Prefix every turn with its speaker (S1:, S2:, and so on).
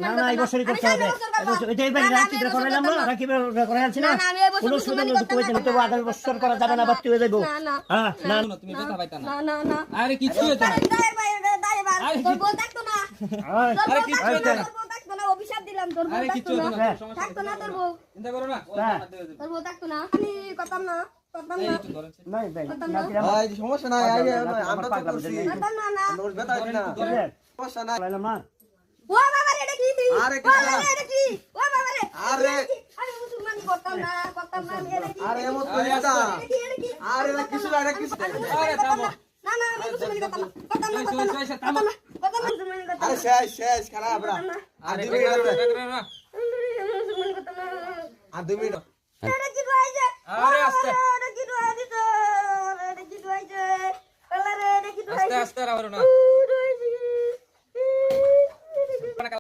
S1: না না এই বছরই করতে হবে এটাই ভাই রাখি করাইলাম না রাখি করাইছি না কোন সুযোগ নেই তো কইতে তো আগামী বছর করা যাবে না বাদ হয়ে যাইবো হ্যাঁ না
S2: তুমি কথা পাইতা
S3: না না না
S2: আরে কিছু হইতো না
S3: তোর বউ থাকতো না
S2: আরে কিছু হইতো না
S3: তোর বউ থাকতো না অভিশাপ দিলাম তোর বউ
S2: আরে কিছু
S3: থাকতো
S2: হইতো না
S3: না থাকতো না তোর বউ
S2: চিন্তা করো না
S3: তোর বউ থাকতো না আমি করতাম না করতাম না
S1: নাই ভাই
S4: ভাই সমস্যা নাই আগে আমরা তো করছি
S3: করতাম না না
S4: আমরা বেটা না সমস্যা নাই
S1: করাইলাম না
S3: ও বাবা রে এটা কি তুই
S4: আরে
S3: ও
S4: কি
S3: বাবা রে এটা কি ও বাবা রে
S4: আরে
S3: আমি মুসলমান করতাম না আমি এটা কি
S4: আরে এমন করিস না
S3: এটা কি
S4: আরে না কিছু না কিছু
S2: আরে থামো
S3: না না আমি মুসলমান করতাম না করতাম না মুসলমান করতাম
S4: আরে শেষ খারাপ রা
S2: আরে না
S3: মুসলমান করতাম না
S4: আর 2 মিনিট
S3: এটা কি হইছে
S2: আরে আস্তে
S3: এটা কি হইছে এটা কি হইছে কলারে এটা কি
S2: আস্তে
S3: হইছে
S2: আস্তে রাখো না